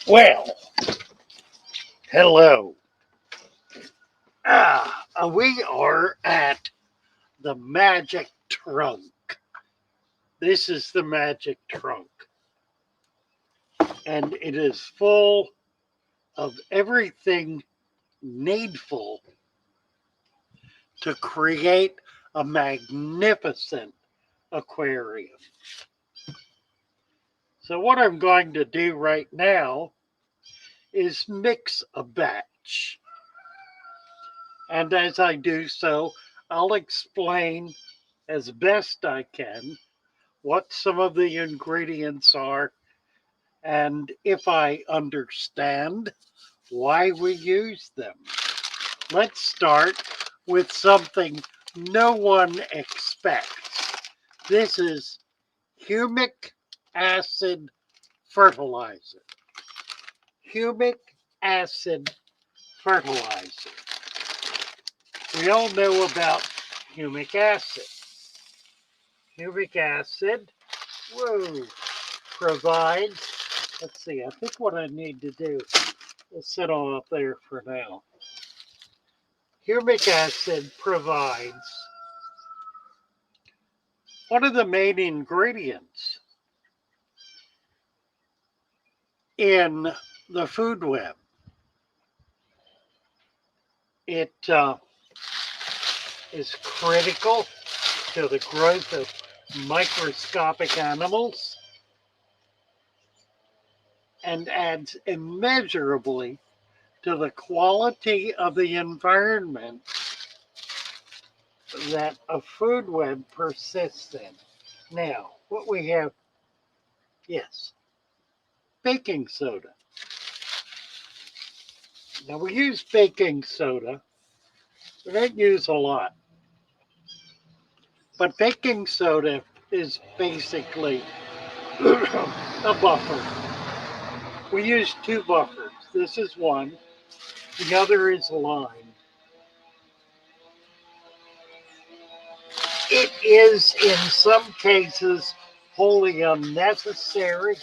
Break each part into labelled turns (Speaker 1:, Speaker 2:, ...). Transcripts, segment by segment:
Speaker 1: Well, hello. We are at the magic trunk. This is the magic trunk, and it is full of everything needful to create a magnificent aquarium. So, what I'm going to do right now is mix a batch. And as I do so, I'll explain as best I can what some of the ingredients are and if I understand why we use them. Let's start with something no one expects. This is humic acid fertilizer. Humic acid fertilizer. We all know about humic acid. Humic acid, provides, let's see, I think what I need to do is sit on up there for now. Humic acid provides one of the main ingredients in the food web. It is critical to the growth of microscopic animals and adds immeasurably to the quality of the environment that a food web persists in. Now, what we have, yes, baking soda. Now, we use baking soda. We don't use a lot. But baking soda is basically a buffer. We use two buffers. This is one. The other is lime. It is, in some cases, wholly unnecessary,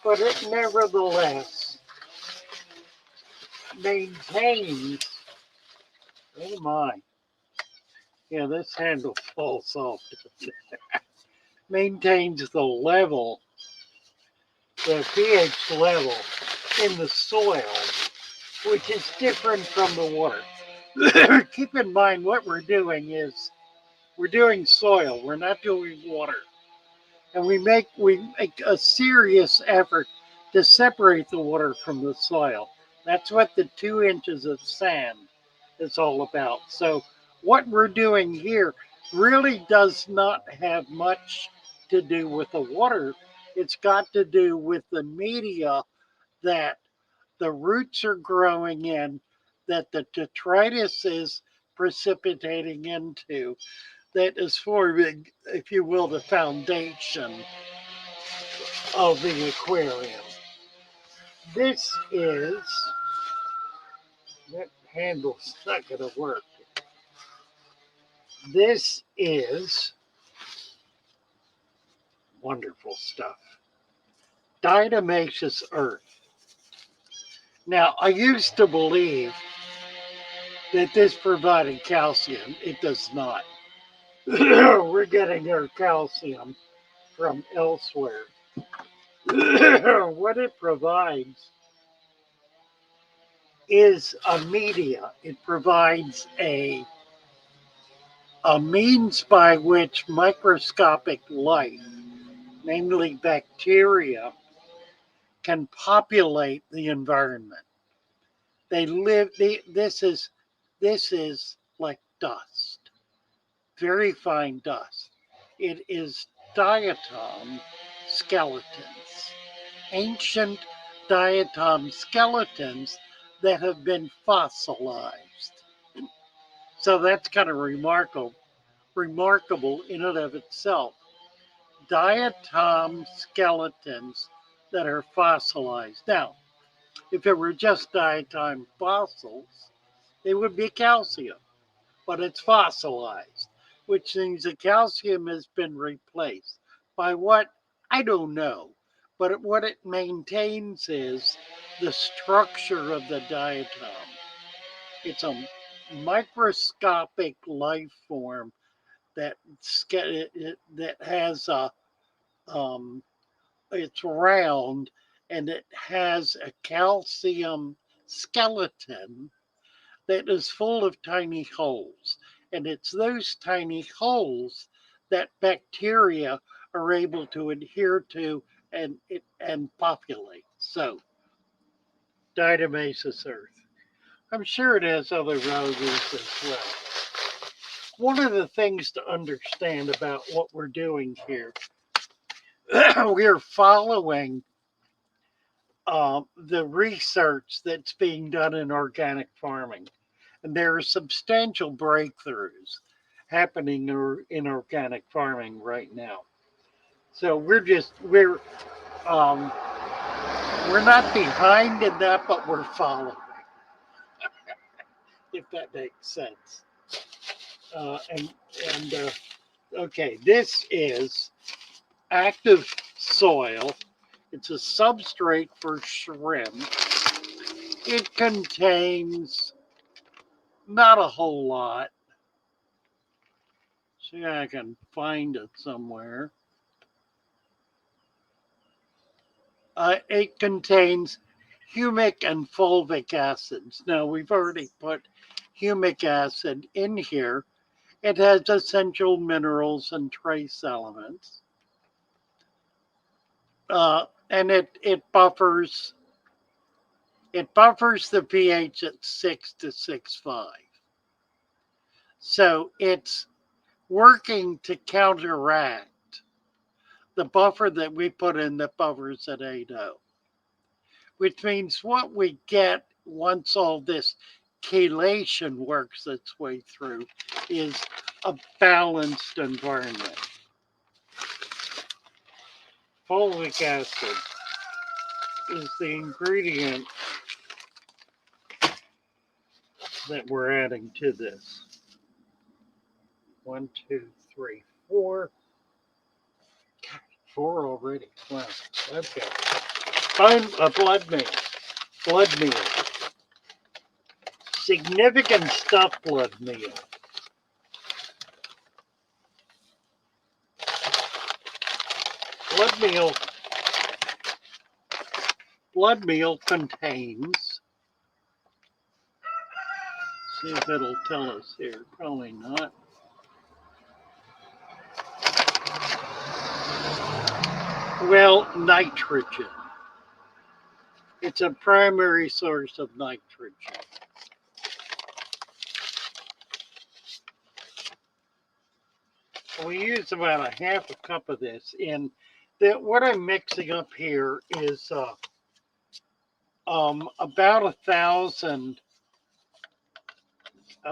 Speaker 1: but it nevertheless maintains, oh my, yeah, this handle falls off, maintains the level, the pH level in the soil, which is different from the water. Keep in mind what we're doing is we're doing soil, we're not doing water. And we make a serious effort to separate the water from the soil. That's what the 2 inches of sand is all about. So what we're doing here really does not have much to do with the water. It's got to do with the media that the roots are growing in, that the detritus is precipitating into, that is forming, if you will, the foundation of the aquarium. This is, that handle's not going to work. This is wonderful stuff. Diatomaceous earth. Now, I used to believe that this provided calcium. It does not. We're getting our calcium from elsewhere. What it provides is a media. It provides a means by which microscopic life, namely bacteria, can populate the environment. They live. This is like dust, very fine dust. It is diatom skeletons, ancient diatom skeletons that have been fossilized. So that's kind of remarkable in and of itself. Diatom skeletons that are fossilized. Now, if it were just diatom fossils, they would be calcium, but it's fossilized, which means the calcium has been replaced by what? I don't know, but what it maintains is the structure of the diatom. It's a microscopic life form that that has a it's round and it has a calcium skeleton that is full of tiny holes. And it's those tiny holes that bacteria are able to adhere to and populate. So, diatomaceous earth. I'm sure it has other values as well. One of the things to understand about what we're doing here, we're following the research that's being done in organic farming. And there are substantial breakthroughs happening in organic farming right now. So we're not behind in that, but we're following, if that makes sense. Okay, this is active soil. It's a substrate for shrimp. It contains not a whole lot. See if I can find it somewhere. It contains humic and fulvic acids. Now, we've already put humic acid in here. It has essential minerals and trace elements. And it buffers the pH at 6 to 6.5. So it's working to counteract the buffer that we put in that buffers at 8.0, which means what we get once all this chelation works its way through is a balanced environment. Fulvic acid is the ingredient that we're adding to this. 1, 2, 3, 4. 4 already. Wow. Okay. Blood meal. Blood meal. Significant stuff, blood meal. Blood meal contains, see if it'll tell us here, probably not. Well, nitrogen. It's a primary source of nitrogen. We use about a half a cup of this. And what I'm mixing up here is about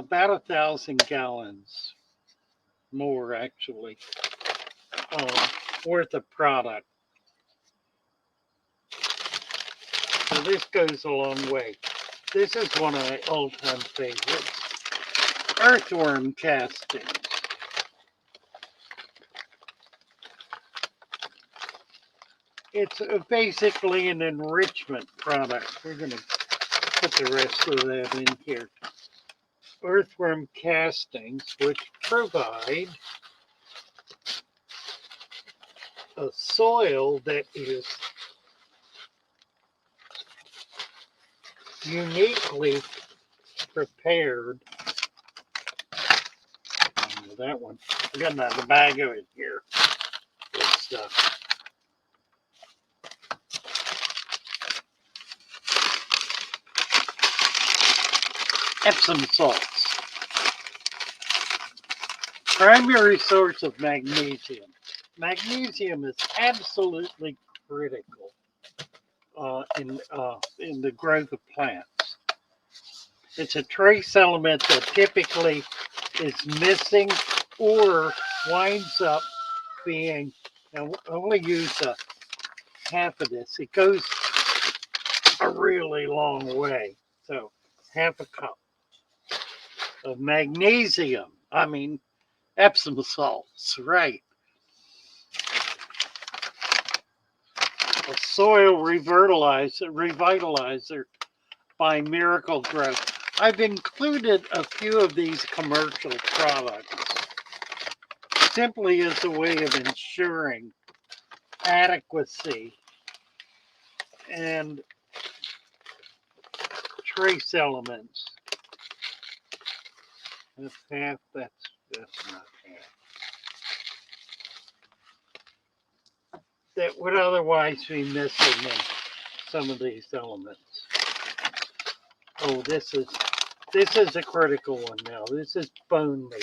Speaker 1: 1,000 gallons, more actually, worth of product. So this goes a long way. This is one of my all-time favorites. Earthworm castings. It's basically an enrichment product. We're going to put the rest of that in here. Earthworm castings, which provide a soil that is uniquely prepared. That one. I got another bag of it here. Good stuff. Epsom salts. Primary source of magnesium. Magnesium is absolutely critical in the growth of plants. It's a trace element that typically is missing or winds up being, I only use a half of this. It goes a really long way. So half a cup of magnesium. I mean, Epsom salts, right. a soil revitalizer by Miracle Grow. I've included a few of these commercial products simply as a way of ensuring adequacy and trace elements. That's half, that's not half. That would otherwise be missing in some of these elements. Oh, this is a critical one now. This is bone meal.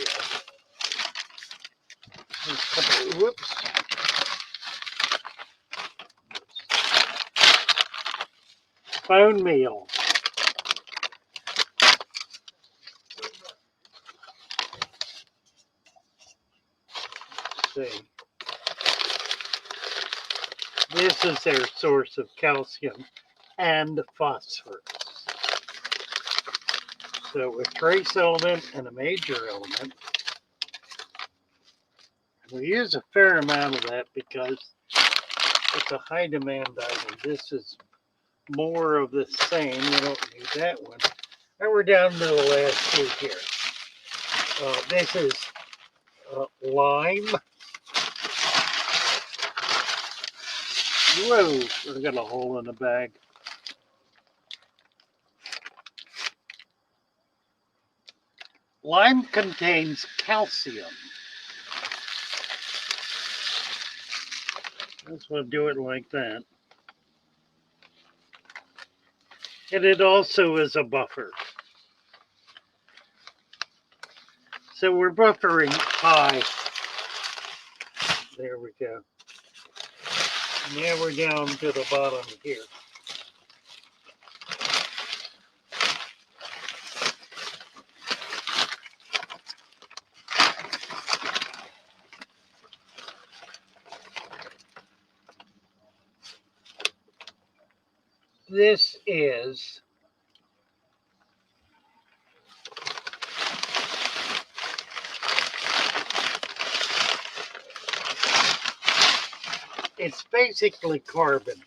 Speaker 1: Whoops. Bone meal. Let's see. This is their source of calcium and phosphorus. So a trace element and a major element. We use a fair amount of that because it's a high demand item. This is more of the same. We don't need that one. And we're down to the last two here. This is lime. Whoa, I got a hole in the bag. Lime contains calcium. That's why I do it like that. And it also is a buffer. So we're buffering high. There we go. Now we're down to the bottom here. This is it's basically carbon.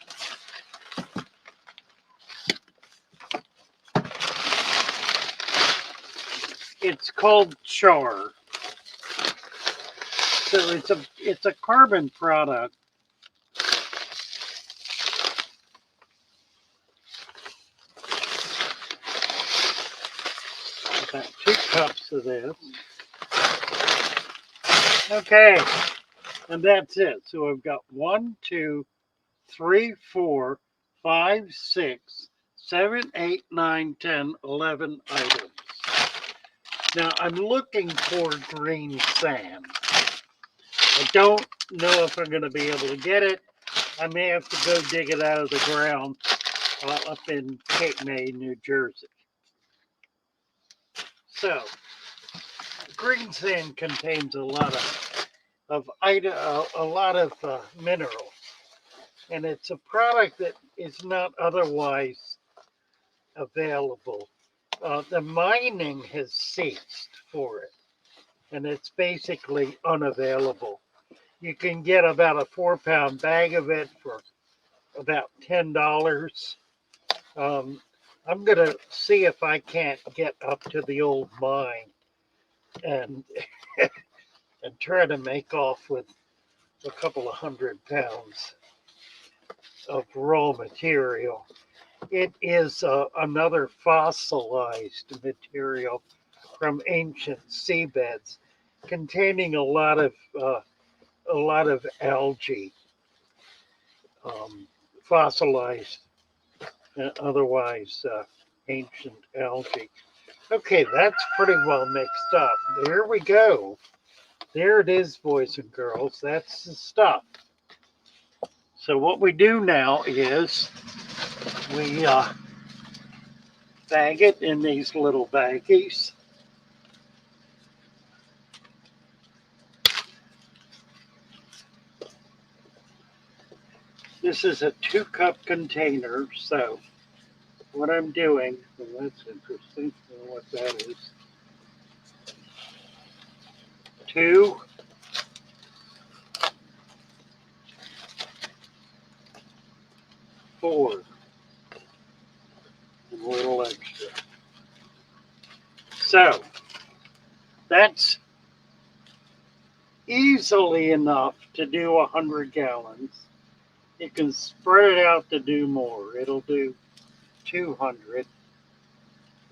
Speaker 1: It's called char. So it's a carbon product. About 2 cups of this. Okay, and that's it. So I've got 1, 2, 3, 4, 5, 6, 7, 8, 9, 10, 11 items. Now I'm looking for green sand. I don't know if I'm going to be able to get it. I may have to go dig it out of the ground up in Cape May, New Jersey. So, green sand contains a lot of mineral, and it's a product that is not otherwise available. The mining has ceased for it, and it's basically unavailable. You can get about a 4-pound bag of it for about $10. I'm going to see if I can't get up to the old mine and and try to make off with a couple of 100 pounds of raw material. It is another fossilized material from ancient seabeds, containing a lot of algae, fossilized and otherwise ancient algae. Okay, that's pretty well mixed up. There we go. There it is, boys and girls. That's the stuff. So what we do now is we bag it in these little baggies. This is a 2-cup container, so what I'm doing, well, that's interesting, I don't know what that is. 2, 4. And a little extra. So, that's easily enough to do 100 gallons. You can spread it out to do more. It'll do 200.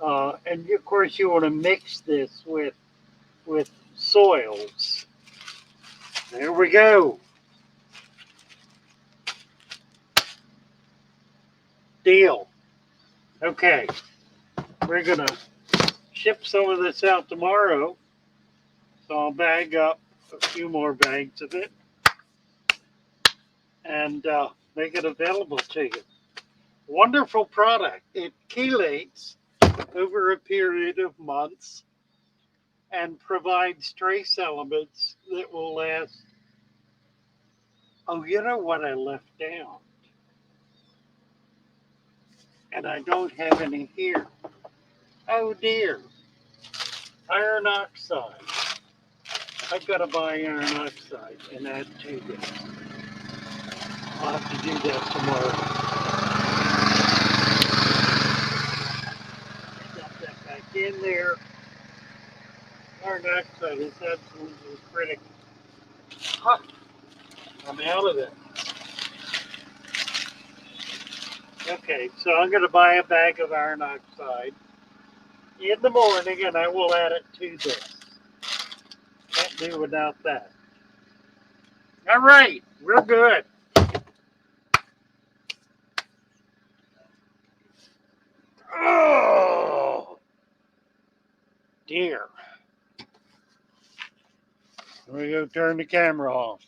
Speaker 1: And of course, you want to mix this with soils. There we go. Deal. Okay, we're gonna ship some of this out tomorrow. So I'll bag up a few more bags of it and make it available to you. Wonderful product. It chelates over a period of months and provides trace elements that will last. Oh, you know what I left down? And I don't have any here. Oh dear. Iron oxide. I've got to buy iron oxide and add to this. I'll have to do that tomorrow. Dump that back in there. Iron oxide is absolutely critical. Huh. I'm out of it. Okay, so I'm going to buy a bag of iron oxide in the morning and I will add it to this. Can't do without that. All right, we're good. Oh, dear. Let me go turn the camera off.